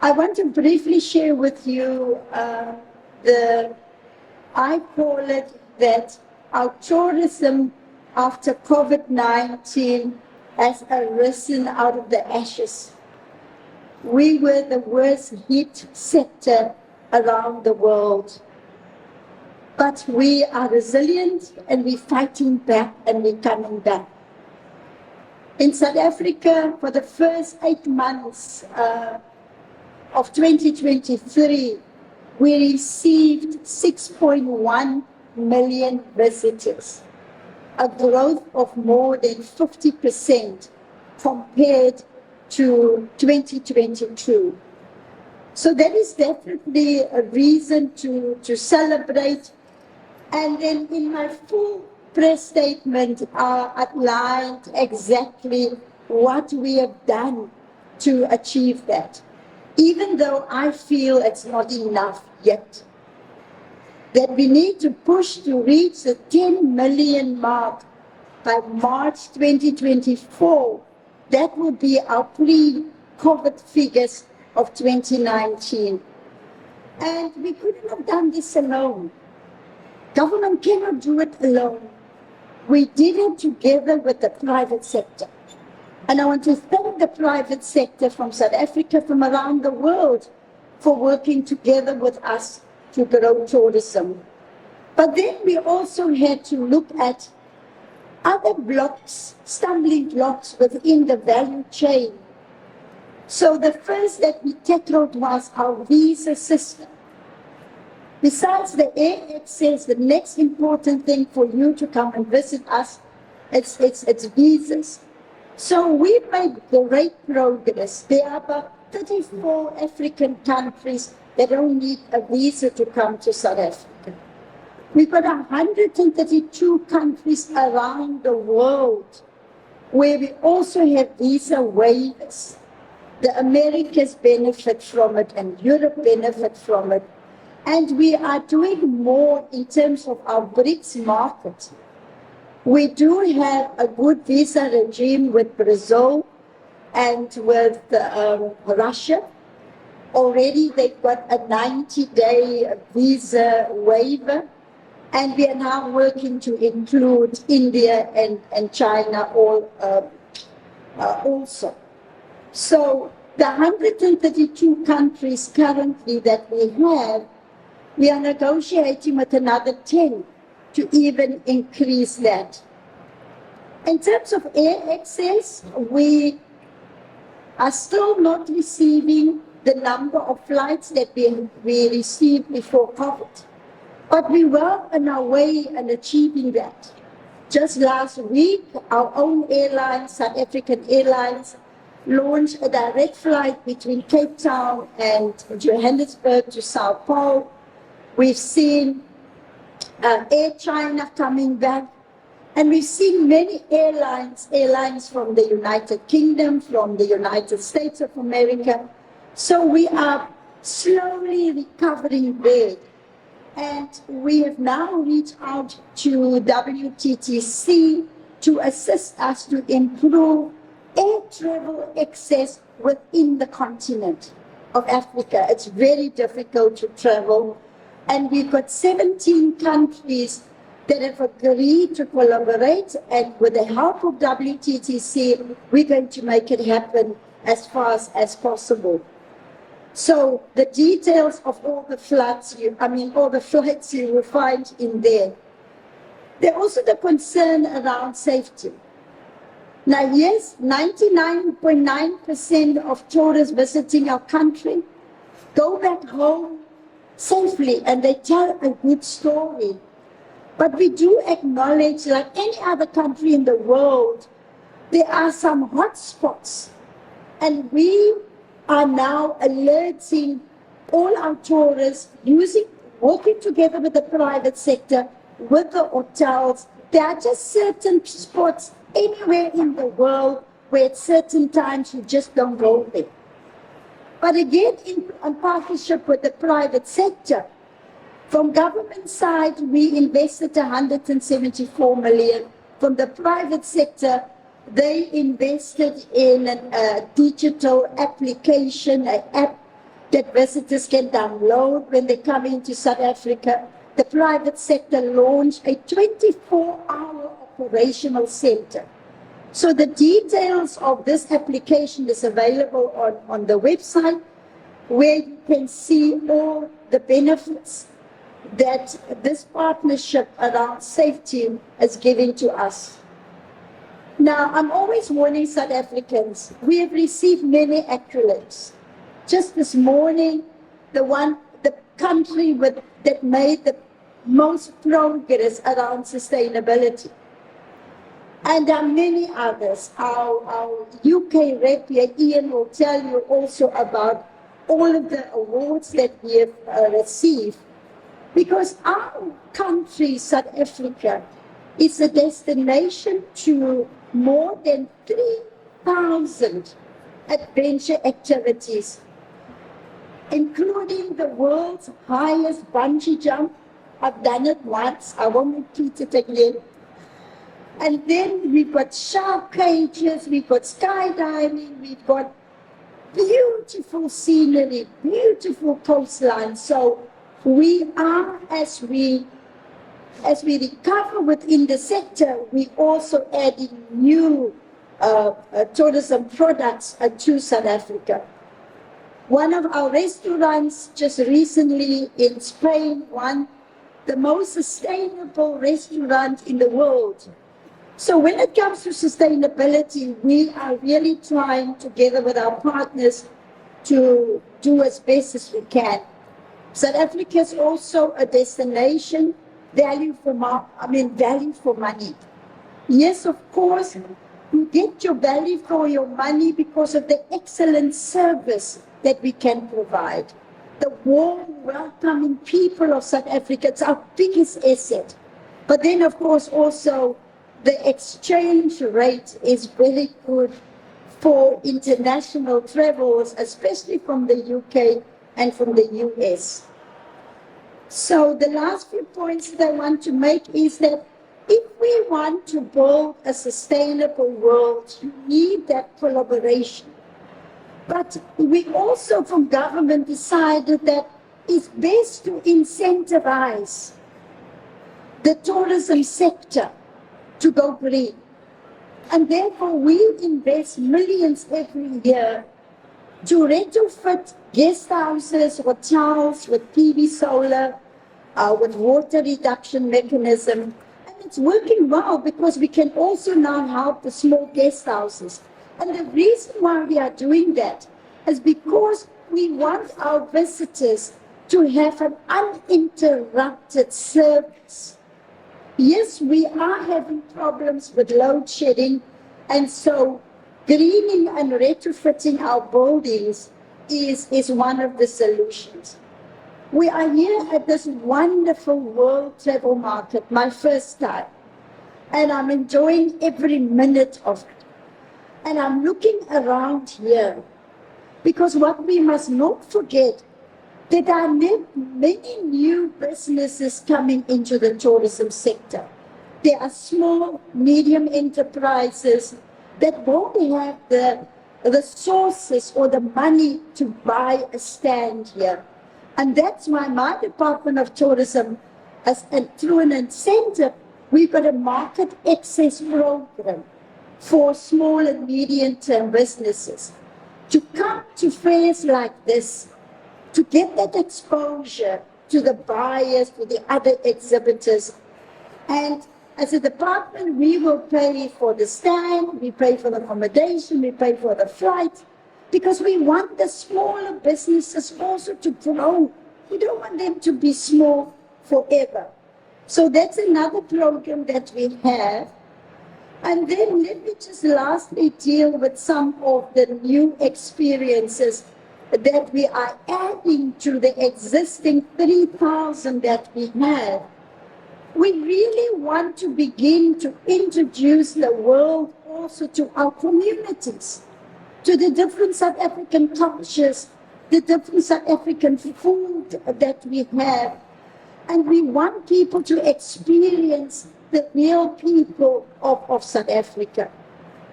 I want to briefly share with you I call it that our tourism after COVID-19 has arisen out of the ashes. We were the worst hit sector around the world. But we are resilient and we're fighting back and we're coming back. In South Africa, for the first 8 months of 2023, we received 6.1 million visitors, a growth of more than 50% compared to 2022. So that is definitely a reason to celebrate. And then in my full press statement, I outlined exactly what we have done to achieve that, even though I feel it's not enough yet. That we need to push to reach the 10 million mark by March 2024. That will be our pre-COVID figures of 2019. And we couldn't have done this alone. Government cannot do it alone. We did it together with the private sector. And I want to thank the private sector from South Africa, from around the world, for working together with us to grow tourism. But then we also had to look at other blocks, stumbling blocks within the value chain. So the first that we tackled was our visa system. Besides the air access, the next important thing for you to come and visit us, it's visas. So we've made great progress. There are about 34 African countries that don't need a visa to come to South Africa. We've got 132 countries around the world where we also have visa waivers. The Americas benefit from it and Europe benefit from it. And we are doing more in terms of our BRICS market. We do have a good visa regime with Brazil and with Russia. Already they've got a 90-day visa waiver. And we are now working to include India and China also. So the 132 countries currently that we have, we are negotiating with another 10 to even increase that. In terms of air access, we are still not receiving the number of flights that we received before COVID. But we were on our way in achieving that. Just last week, our own airline, South African Airlines, launched a direct flight between Cape Town and Johannesburg to Sao Paulo. We've seen Air China coming back, and we've seen many airlines from the United Kingdom, from the United States of America. So we are slowly recovering there. And we have now reached out to WTTC to assist us to improve air travel access within the continent of Africa. It's very difficult to travel. And we've got 17 countries that have agreed to collaborate, and with the help of WTTC, we're going to make it happen as fast as possible. So the details of all the flights you will find in there. There's also the concern around safety. Now, yes, 99.9% of tourists visiting our country go back home safely, and they tell a good story. But we do acknowledge, like any other country in the world, there are some hot spots. And we are now alerting all our tourists, working together with the private sector, with the hotels. There are just certain spots anywhere in the world where at certain times you just don't go there. But again, in partnership with the private sector, from government side, we invested 174 million. From the private sector, they invested in a digital application, an app that visitors can download when they come into South Africa. The private sector launched a 24-hour operational center. So the details of this application is available on the website, where you can see all the benefits that this partnership around safety is giving to us. Now, I'm always warning South Africans, we have received many accolades. Just this morning, the country that made the most progress around sustainability. And there are many others. Our UK rep here, Ian, will tell you also about all of the awards that we have received. Because our country, South Africa, is a destination to more than 3,000 adventure activities, including the world's highest bungee jump. I've done it once, I won't repeat it again. And then we've got shark cages, we've got skydiving, we've got beautiful scenery, beautiful coastline. So we are, as we recover within the sector, we also adding new tourism products to South Africa. One of our restaurants just recently in Spain won the most sustainable restaurant in the world. So when it comes to sustainability, we are really trying together with our partners to do as best as we can. South Africa is also a destination value for money. Yes, of course, you get your value for your money because of the excellent service that we can provide. The warm, welcoming people of South Africa, it's our biggest asset. But then, of course, also the exchange rate is very good for international travels, especially from the UK and from the US. So the last few points that I want to make is that if we want to build a sustainable world, you need that collaboration. But we also from government decided that it's best to incentivize the tourism sector to go green. And therefore we invest millions every year to retrofit guest houses, hotels with PV solar, with water reduction mechanism. And it's working well because we can also now help the small guest houses. And the reason why we are doing that is because we want our visitors to have an uninterrupted service. Yes, we are having problems with load shedding, and so greening and retrofitting our buildings is one of the solutions. We are here at this wonderful world travel market, my first time, and I'm enjoying every minute of it. And I'm looking around here, because what we must not forget, that there are many new businesses coming into the tourism sector. There are small, medium enterprises that won't have the resources or the money to buy a stand here. And that's why my Department of Tourism, through an incentive, we've got a market access program for small and medium-term businesses to come to fairs like this, to get that exposure to the buyers, to the other exhibitors. And as a department, we will pay for the stand, we pay for the accommodation, we pay for the flight, because we want the smaller businesses also to grow. We don't want them to be small forever. So that's another program that we have. And then let me just lastly deal with some of the new experiences that we are adding to the existing 3,000 that we have. We really want to begin to introduce the world also to our communities, to the different South African cultures, the different South African food that we have. And we want people to experience the real people of South Africa.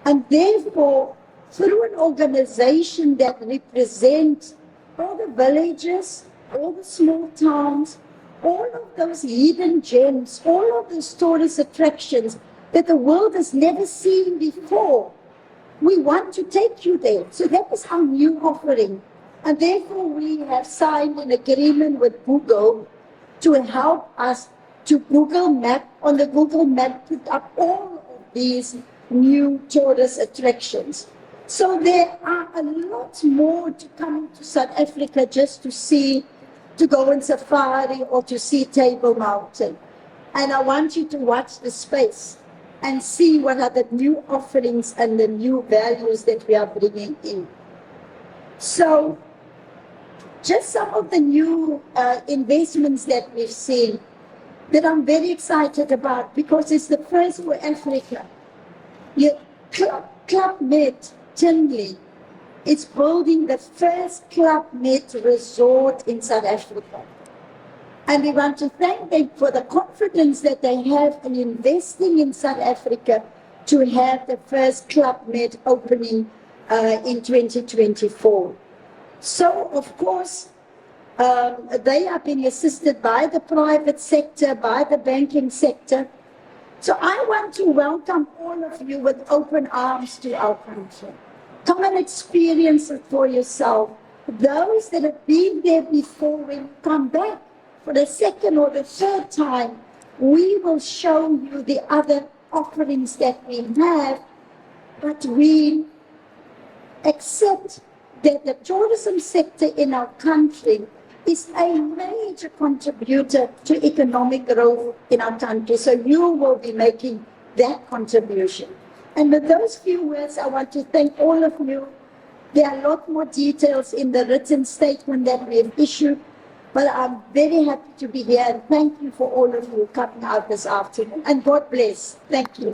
And therefore, through an organization that represents all the villages, all the small towns, all of those hidden gems, all of those tourist attractions that the world has never seen before. We want to take you there. So that is our new offering. And therefore we have signed an agreement with Google to help us to on the Google Map, put up all of these new tourist attractions. So there are a lot more to come to South Africa just to see, to go on safari or to see Table Mountain. And I want you to watch the space and see what are the new offerings and the new values that we are bringing in. So just some of the new investments that we've seen that I'm very excited about, because it's the first for Africa. Club Med Tinley is building the first Club Med resort in South Africa. And we want to thank them for the confidence that they have in investing in South Africa to have the first Club Med opening in 2024. So, of course, they are being assisted by the private sector, by the banking sector. So I want to welcome all of you with open arms to our country. Come and experience it for yourself. Those that have been there before, when you come back for the second or the third time, we will show you the other offerings that we have, but we accept that the tourism sector in our country is a major contributor to economic growth in our country. So you will be making that contribution. And with those few words, I want to thank all of you. There are a lot more details in the written statement that we have issued, but I'm very happy to be here, and thank you for all of you coming out this afternoon. And God bless. Thank you.